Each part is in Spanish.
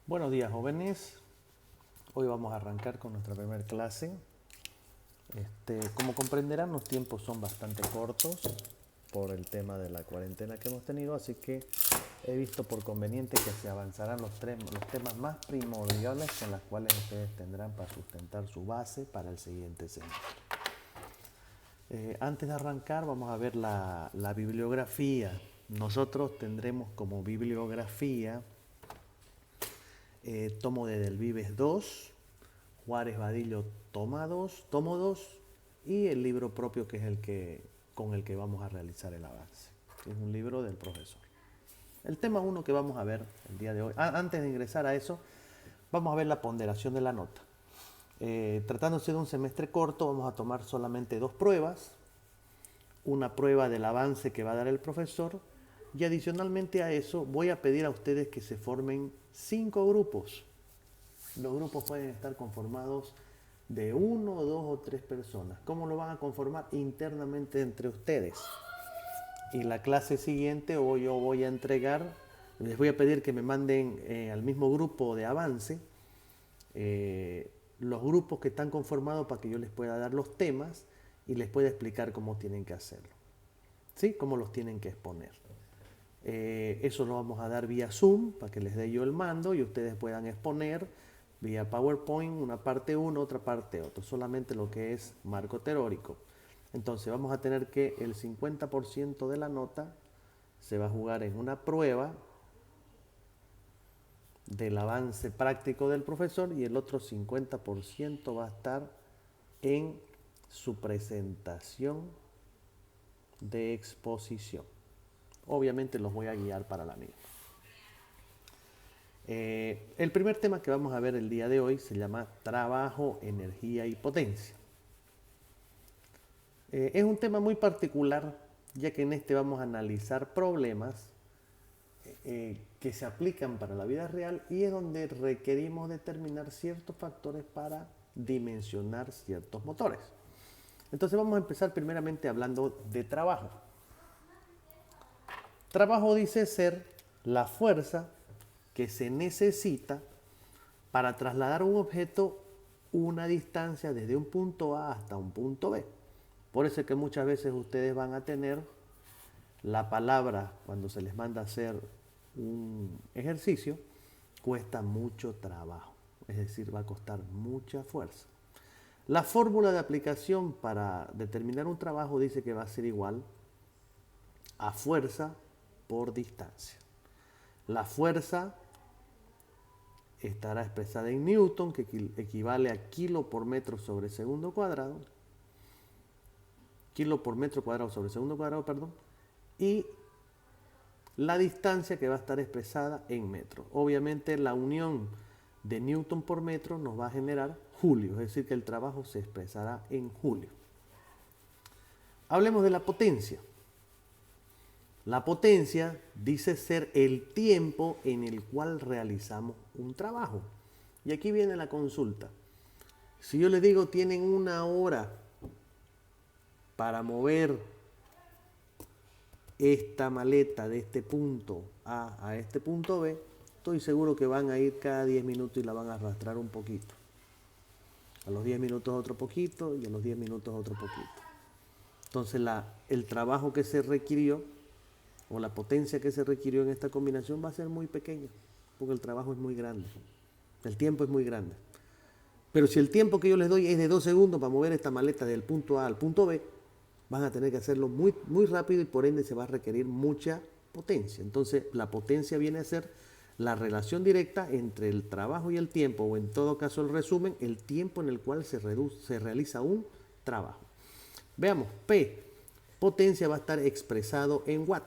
Buenos días, jóvenes. Hoy vamos a arrancar con nuestra primera clase. Como comprenderán, los tiempos son bastante cortos por el tema de la cuarentena que hemos tenido, así que he visto por conveniente que se avanzarán los temas más primordiales con los cuales ustedes tendrán para sustentar su base para el siguiente semestre. Antes de arrancar, vamos a ver la bibliografía. Nosotros tendremos como bibliografía tomo de Del Vives 2, Juárez Vadillo tomo 2 y el libro propio que es con el que vamos a realizar el avance. Es un libro del profesor. El tema 1 que vamos a ver el día de hoy, antes de ingresar a eso, vamos a ver la ponderación de la nota. Tratándose de un semestre corto, vamos a tomar solamente 2 pruebas. Una prueba del avance que va a dar el profesor y adicionalmente a eso voy a pedir a ustedes que se formen 5 grupos. Los grupos pueden estar conformados de 1, 2 o 3 personas. ¿Cómo lo van a conformar? Internamente entre ustedes. Y la clase siguiente yo voy a entregar, les voy a pedir que me manden al mismo grupo de avance los grupos que están conformados para que yo les pueda dar los temas y les pueda explicar cómo tienen que hacerlo. ¿Sí? Cómo los tienen que exponer. Eso lo vamos a dar vía Zoom para que les dé yo el mando y ustedes puedan exponer vía PowerPoint una parte 1, otra parte 2, solamente lo que es marco teórico. Entonces vamos a tener que el 50% de la nota se va a jugar en una prueba del avance práctico del profesor y el otro 50% va a estar en su presentación de exposición. Obviamente los voy a guiar para la misma. El primer tema que vamos a ver el día de hoy se llama trabajo, energía y potencia. Es un tema muy particular, ya que en este vamos a analizar problemas que se aplican para la vida real y es donde requerimos determinar ciertos factores para dimensionar ciertos motores. Entonces vamos a empezar primeramente hablando de trabajo. Trabajo dice ser la fuerza que se necesita para trasladar un objeto una distancia desde un punto A hasta un punto B. Por eso es que muchas veces ustedes van a tener la palabra cuando se les manda a hacer un ejercicio, cuesta mucho trabajo, es decir, va a costar mucha fuerza. La fórmula de aplicación para determinar un trabajo dice que va a ser igual a fuerza por distancia. La fuerza estará expresada en Newton, que equivale a kilo por metro sobre segundo cuadrado. Kilo por metro cuadrado sobre segundo cuadrado, perdón. Y la distancia que va a estar expresada en metros. Obviamente la unión de Newton por metro nos va a generar julio, es decir, que el trabajo se expresará en julio. Hablemos de la potencia. La potencia dice ser el tiempo en el cual realizamos un trabajo. Y aquí viene la consulta. Si yo les digo tienen 1 hora para mover esta maleta de este punto A este punto B, estoy seguro que van a ir cada 10 minutos y la van a arrastrar un poquito. A los 10 minutos otro poquito y a los 10 minutos otro poquito. Entonces el trabajo que se requirió o la potencia que se requirió en esta combinación va a ser muy pequeña, porque el trabajo es muy grande, el tiempo es muy grande. Pero si el tiempo que yo les doy es de 2 segundos para mover esta maleta del punto A al punto B, van a tener que hacerlo muy, muy rápido y por ende se va a requerir mucha potencia. Entonces la potencia viene a ser la relación directa entre el trabajo y el tiempo, o en todo caso el resumen, el tiempo en el cual se realiza un trabajo. Veamos, P, potencia va a estar expresado en watt.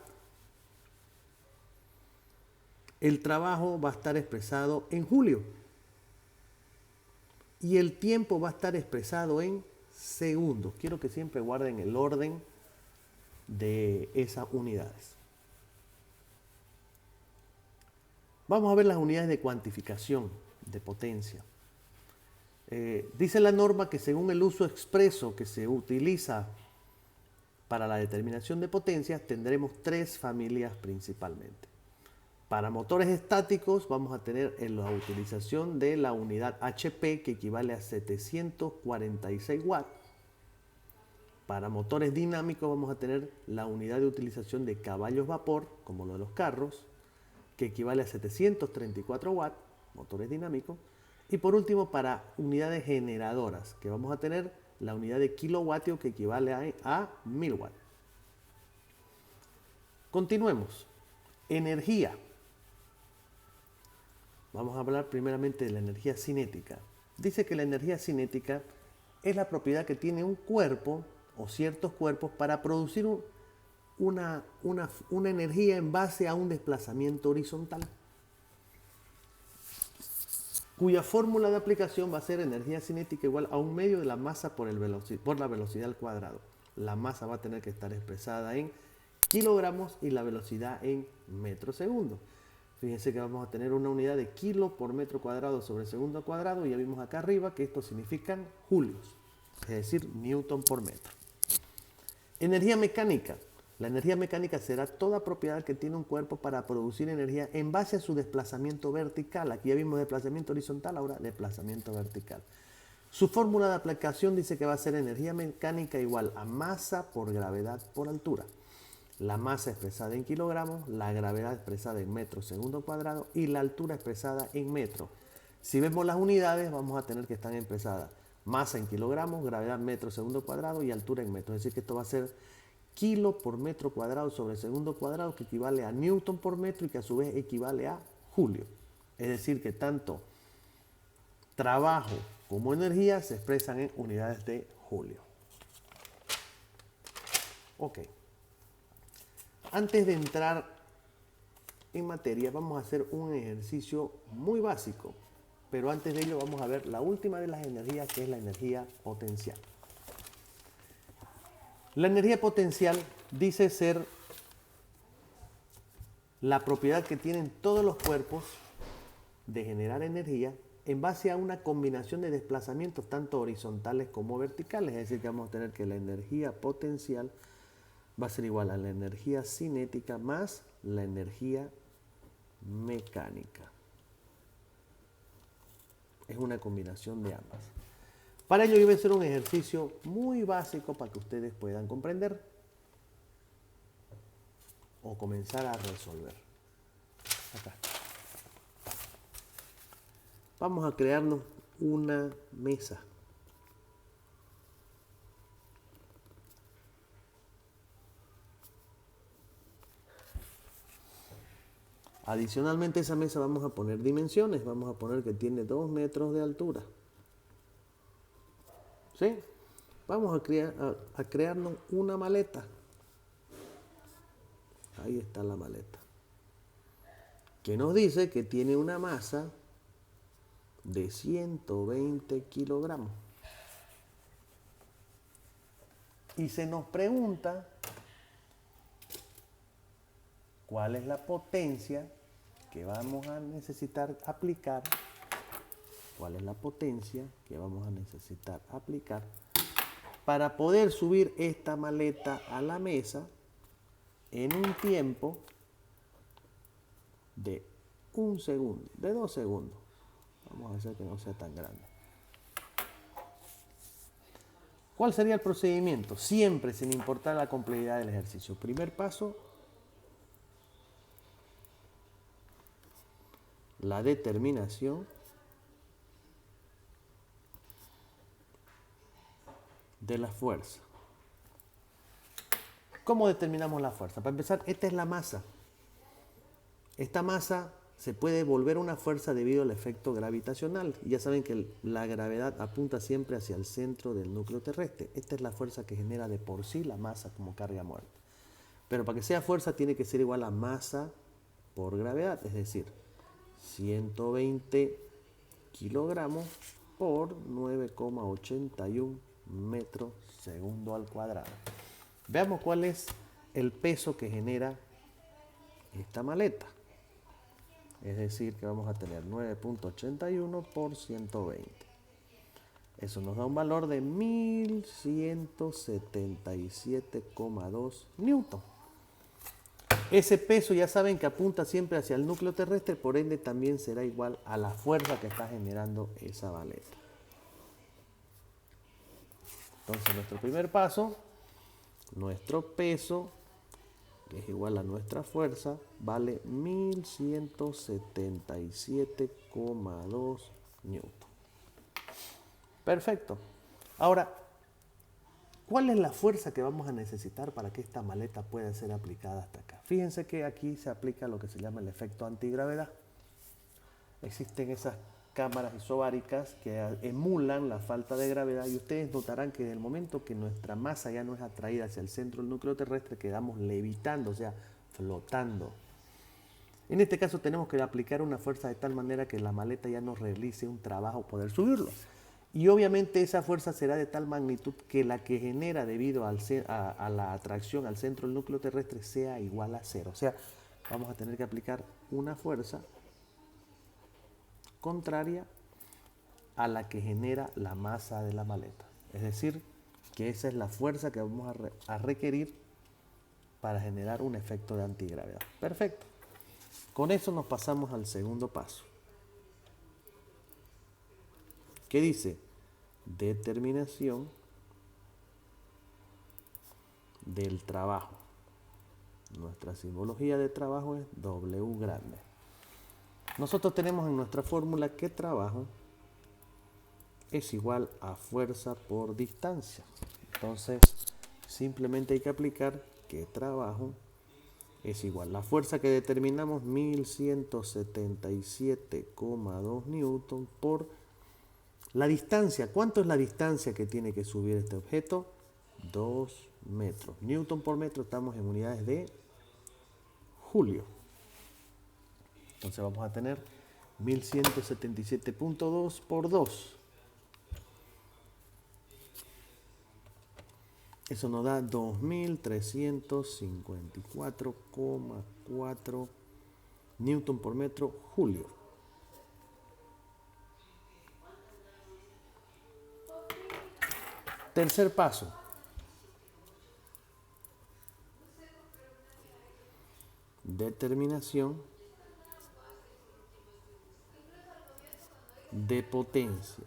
El trabajo va a estar expresado en julio. Y el tiempo va a estar expresado en segundos. Quiero que siempre guarden el orden de esas unidades. Vamos a ver las unidades de cuantificación de potencia. Dice la norma que según el uso expreso que se utiliza para la determinación de potencias, tendremos 3 familias principalmente. Para motores estáticos vamos a tener la utilización de la unidad HP, que equivale a 746 watts. Para motores dinámicos vamos a tener la unidad de utilización de caballos vapor, como lo de los carros, que equivale a 734 watts, motores dinámicos. Y por último, para unidades generadoras, que vamos a tener la unidad de kilovatio, que equivale a 1000 watts. Continuemos. Energía. Vamos a hablar primeramente de la energía cinética. Dice que la energía cinética es la propiedad que tiene un cuerpo o ciertos cuerpos para producir una energía en base a un desplazamiento horizontal, cuya fórmula de aplicación va a ser energía cinética igual a un medio de la masa por la velocidad al cuadrado. La masa va a tener que estar expresada en kilogramos y la velocidad en metros segundo. Fíjense que vamos a tener una unidad de kilo por metro cuadrado sobre segundo al cuadrado, y ya vimos acá arriba que esto significan julios, es decir, newton por metro. Energía mecánica. La energía mecánica será toda propiedad que tiene un cuerpo para producir energía en base a su desplazamiento vertical. Aquí ya vimos desplazamiento horizontal, ahora desplazamiento vertical. Su fórmula de aplicación dice que va a ser energía mecánica igual a masa por gravedad por altura. La masa expresada en kilogramos, la gravedad expresada en metros segundo cuadrado y la altura expresada en metros. Si vemos las unidades, vamos a tener que estar expresadas masa en kilogramos, gravedad metro segundo cuadrado y altura en metros. Es decir, que esto va a ser kilo por metro cuadrado sobre segundo cuadrado, que equivale a newton por metro y que a su vez equivale a julio. Es decir, que tanto trabajo como energía se expresan en unidades de julio. Ok. Antes de entrar en materia, vamos a hacer un ejercicio muy básico, pero antes de ello vamos a ver la última de las energías, que es la energía potencial. La energía potencial dice ser la propiedad que tienen todos los cuerpos de generar energía en base a una combinación de desplazamientos tanto horizontales como verticales. Es decir, que vamos a tener que la energía potencial va a ser igual a la energía cinética más la energía mecánica. Es una combinación de ambas. Para ello yo voy a hacer un ejercicio muy básico para que ustedes puedan comprender o comenzar a resolver. Acá. Vamos a crearnos una mesa. Adicionalmente a esa mesa vamos a poner dimensiones. Vamos a poner que tiene 2 metros de altura. ¿Sí? Vamos a crearnos una maleta. Ahí está la maleta. Que nos dice que tiene una masa de 120 kilogramos. Y se nos pregunta cuál es la potencia que vamos a necesitar aplicar. ¿Cuál es la potencia que vamos a necesitar aplicar para poder subir esta maleta a la mesa en un tiempo de 1 segundo, de 2 segundos? Vamos a hacer que no sea tan grande. ¿Cuál sería el procedimiento? Siempre, sin importar la complejidad del ejercicio. Primer paso, la determinación de la fuerza. ¿Cómo determinamos la fuerza? Para empezar, esta es la masa. Esta masa se puede volver una fuerza debido al efecto gravitacional. Y ya saben que la gravedad apunta siempre hacia el centro del núcleo terrestre. Esta es la fuerza que genera de por sí la masa como carga muerta. Pero para que sea fuerza tiene que ser igual a masa por gravedad, es decir, 120 kilogramos por 9,81 metros segundo al cuadrado. Veamos cuál es el peso que genera esta maleta. Es decir, que vamos a tener 9.81 por 120. Eso nos da un valor de 1177,2 newton. Ese peso ya saben que apunta siempre hacia el núcleo terrestre, por ende también será igual a la fuerza que está generando esa maleta. Entonces nuestro primer paso, nuestro peso es igual a nuestra fuerza, vale 1177,2 newton. Perfecto. Ahora, ¿cuál es la fuerza que vamos a necesitar para que esta maleta pueda ser aplicada hasta acá? Fíjense que aquí se aplica lo que se llama el efecto antigravedad. Existen esas cámaras isobáricas que emulan la falta de gravedad y ustedes notarán que en el momento que nuestra masa ya no es atraída hacia el centro del núcleo terrestre, quedamos levitando, o sea, flotando. En este caso tenemos que aplicar una fuerza de tal manera que la maleta ya nos realice un trabajo poder subirlo. Y obviamente esa fuerza será de tal magnitud que la que genera debido a la atracción al centro del núcleo terrestre sea igual a cero. O sea, vamos a tener que aplicar una fuerza contraria a la que genera la masa de la maleta. Es decir, que esa es la fuerza que vamos a requerir para generar un efecto de antigravedad. Perfecto. Con eso nos pasamos al segundo paso. ¿Qué dice? Determinación del trabajo. Nuestra simbología de trabajo es W grande. Nosotros tenemos en nuestra fórmula que trabajo es igual a fuerza por distancia. Entonces, simplemente hay que aplicar que trabajo es igual. La fuerza que determinamos, 1177,2 newton por la distancia. ¿Cuánto es la distancia que tiene que subir este objeto? 2 metros. Newton por metro, estamos en unidades de julio. Entonces vamos a tener 1177,2 por 2. Eso nos da 2354,4 newton por metro julio. Tercer paso. Determinación de potencia.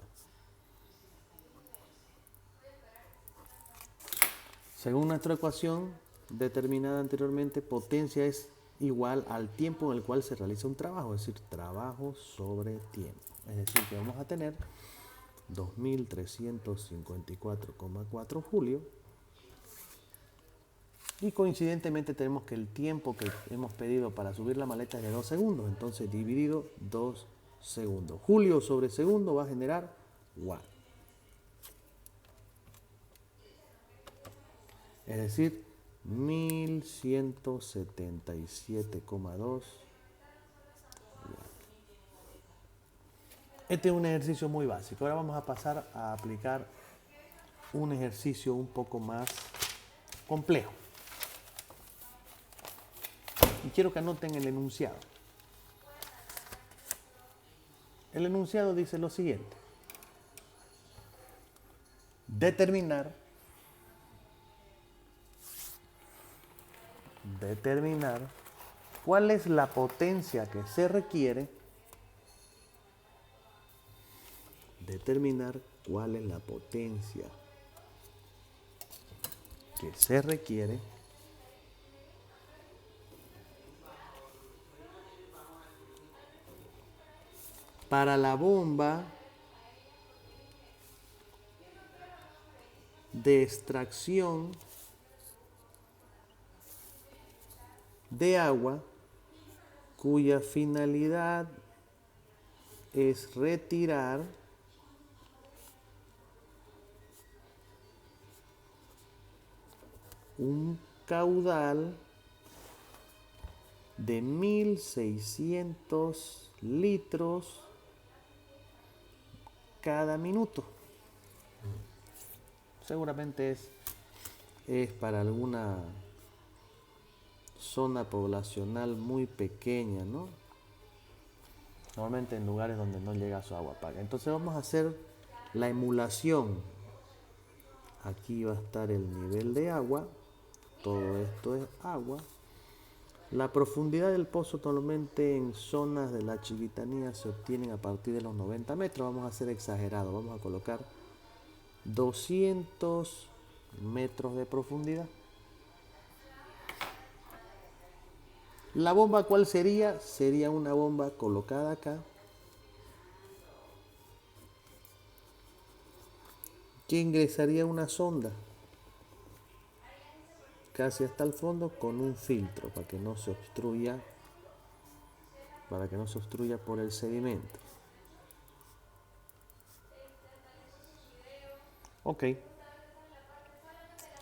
Según nuestra ecuación determinada anteriormente, potencia es igual al tiempo en el cual se realiza un trabajo, es decir, trabajo sobre tiempo. Es decir, que vamos a tener 2354,4 julio. Y coincidentemente tenemos que el tiempo que hemos pedido para subir la maleta es de 2 segundos. Entonces dividido 2 segundos. Julio sobre segundo va a generar watt. Es decir, 1177,2 watt. Este es un ejercicio muy básico. Ahora vamos a pasar a aplicar un ejercicio un poco más complejo. Y quiero que anoten el enunciado. El enunciado dice lo siguiente. Determinar cuál es la potencia que se requiere. Determinar cuál es la potencia que se requiere para la bomba de extracción de agua cuya finalidad es retirar un caudal de 1600 litros cada minuto. Seguramente es para alguna zona poblacional muy pequeña, ¿no? Normalmente en lugares donde no llega su agua paga. Entonces vamos a hacer la emulación. Aquí va a estar el nivel de agua. Todo esto es agua. La profundidad del pozo normalmente en zonas de la Chiquitanía se obtienen a partir de los 90 metros. Vamos a ser exagerados, vamos a colocar 200 metros de profundidad. La bomba, ¿cuál sería? Sería una bomba colocada acá, que ingresaría una sonda casi hasta el fondo con un filtro para que no se obstruya por el sedimento. Ok.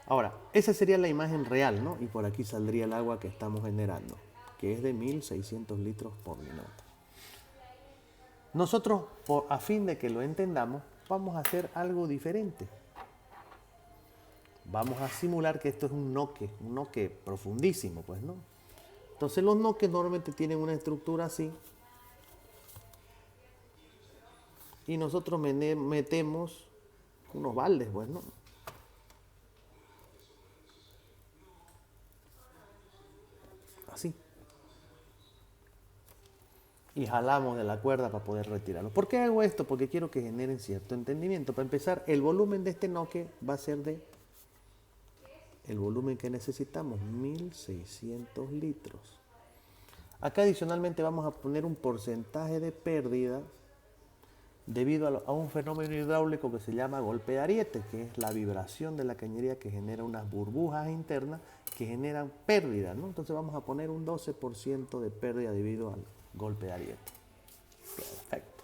Ahora, esa sería la imagen real, ¿no? Y por aquí saldría el agua que estamos generando, que es de 1600 litros por minuto. Nosotros, a fin de que lo entendamos, vamos a hacer algo diferente. Vamos a simular que esto es un noque profundísimo, pues, ¿no? Entonces los noques normalmente tienen una estructura así. Y nosotros metemos unos baldes, pues, ¿no? Así. Y jalamos de la cuerda para poder retirarlo. ¿Por qué hago esto? Porque quiero que generen cierto entendimiento. Para empezar, el volumen de este noque va a ser de el volumen que necesitamos, 1600 litros. Acá adicionalmente vamos a poner un porcentaje de pérdida debido a un fenómeno hidráulico que se llama golpe de ariete, que es la vibración de la cañería que genera unas burbujas internas que generan pérdida, ¿no? Entonces vamos a poner un 12% de pérdida debido al golpe de ariete. Perfecto.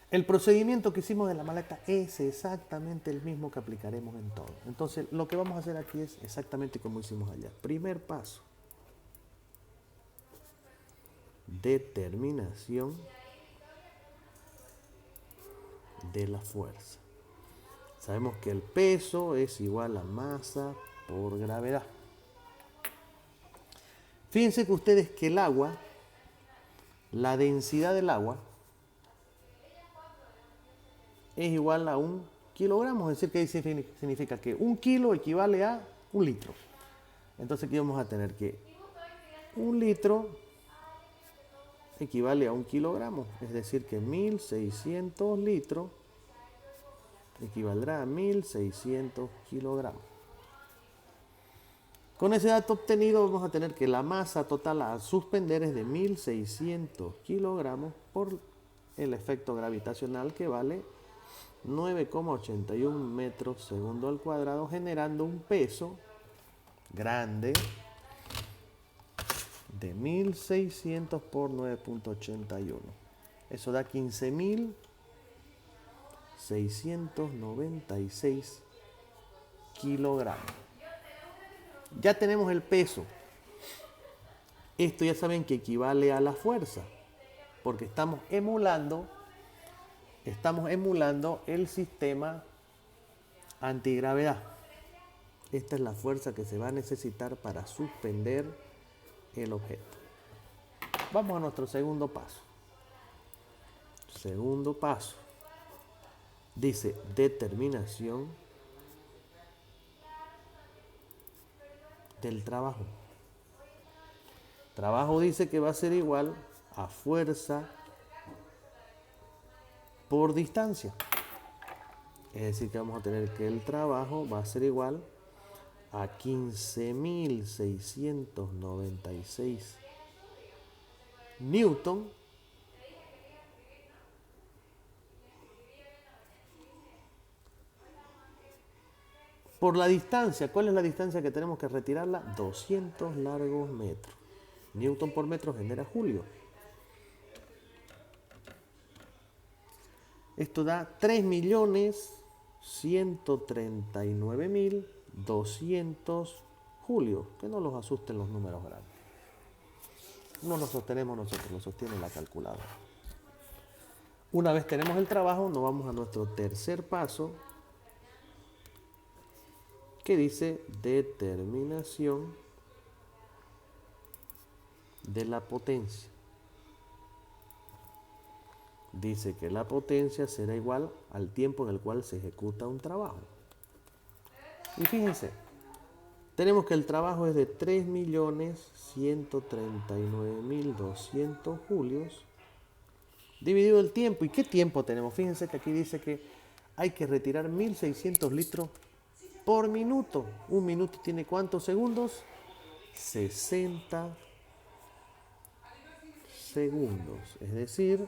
El procedimiento que hicimos de la maleta es exactamente el mismo que aplicaremos en todo. Entonces lo que vamos a hacer aquí es exactamente como hicimos allá. Primer paso. Determinación de la fuerza. Sabemos que el peso es igual a masa por gravedad. Fíjense que ustedes que el agua, la densidad del agua, es igual a 1 kilogramo. Es decir, que significa que 1 kilo equivale a 1 litro. Entonces aquí vamos a tener que 1 litro equivale a 1 kilogramo. Es decir, que 1600 litros equivaldrá a 1600 kilogramos. Con ese dato obtenido vamos a tener que la masa total a suspender es de 1600 kilogramos por el efecto gravitacional, que vale 9,81 metros segundo al cuadrado, generando un peso grande de 1600 por 9,81. Eso da 15.696 kilogramos. Ya tenemos el peso. Esto ya saben que equivale a la fuerza, porque estamos emulando el sistema antigravedad. Esta es la fuerza que se va a necesitar para suspender el objeto. Vamos a nuestro segundo paso. Segundo paso. Dice determinación del trabajo. Trabajo dice que va a ser igual a fuerza por distancia. Es decir, que vamos a tener que el trabajo va a ser igual a 15.696 newton por la distancia. ¿Cuál es la distancia que tenemos que retirarla? 200 largos metros. Newton por metro genera Julio. Esto da 3.139.200 julios. Que no los asusten los números grandes. No los sostenemos nosotros, lo sostiene la calculadora. Una vez tenemos el trabajo, nos vamos a nuestro tercer paso, que dice determinación de la potencia. Dice que la potencia será igual al tiempo en el cual se ejecuta un trabajo. Y fíjense, Tenemos que el trabajo es de 3.139.200 julios dividido el tiempo. ¿Y qué tiempo tenemos? Fíjense que aquí dice que hay que retirar 1.600 litros por minuto. Un minuto tiene ¿cuántos segundos? 60 segundos. Es decir,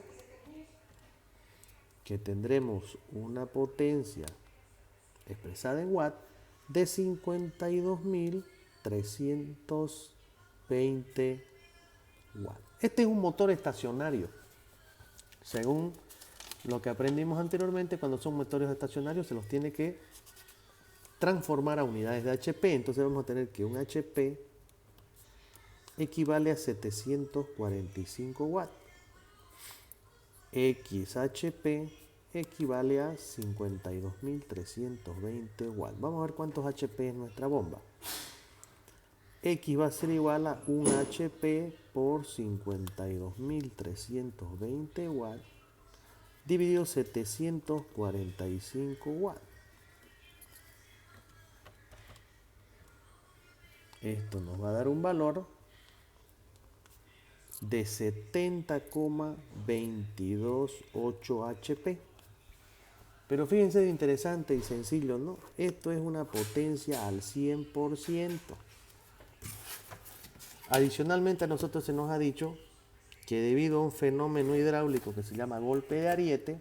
que tendremos una potencia expresada en watt de 52.320 watts. Este es un motor estacionario. Según lo que aprendimos anteriormente, cuando son motores estacionarios se los tiene que transformar a unidades de HP. Entonces vamos a tener que un HP equivale a 745 watts. XHP equivale a 52.320 watts. Vamos a ver cuántos HP es nuestra bomba. X va a ser igual a 1 HP por 52.320 watts dividido 745 watts. Esto nos va a dar un valor de 70,228 HP. Pero fíjense de interesante y sencillo, ¿no? Esto es una potencia al 100%. Adicionalmente a nosotros se nos ha dicho que debido a un fenómeno hidráulico que se llama golpe de ariete,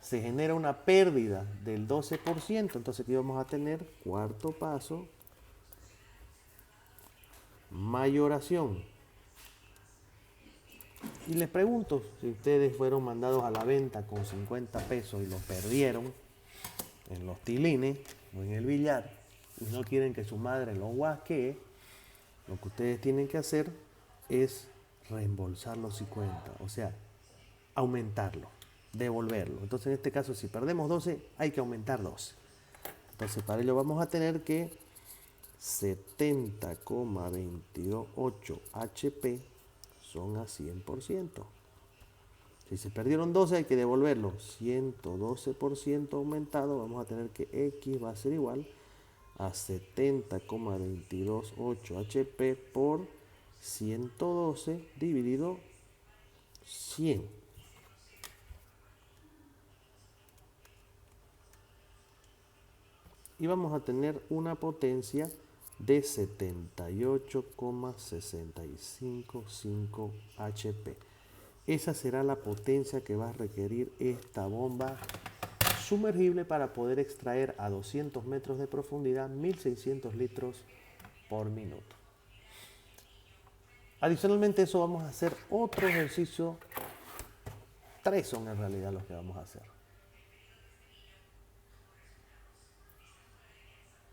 se genera una pérdida del 12%. Entonces aquí vamos a tener cuarto paso, mayoración. Y les pregunto, si ustedes fueron mandados a la venta con 50 pesos y los perdieron en los tilines o en el billar y no quieren que su madre los guasquee, lo que ustedes tienen que hacer es reembolsar los 50, o sea, aumentarlo, devolverlo. Entonces en este caso, si perdemos 12, hay que aumentar 12. Entonces para ello vamos a tener que 70,228 HP son a 100%. Si se perdieron 12 hay que devolverlo. 112% aumentado, vamos a tener que X va a ser igual a 70,228 HP por 112 dividido 100. Y vamos a tener una potencia de 78,655 HP. Esa será la potencia que va a requerir esta bomba sumergible para poder extraer a 200 metros de profundidad 1.600 litros por minuto. Adicionalmente a eso vamos a hacer otro ejercicio. 3 son en realidad los que vamos a hacer.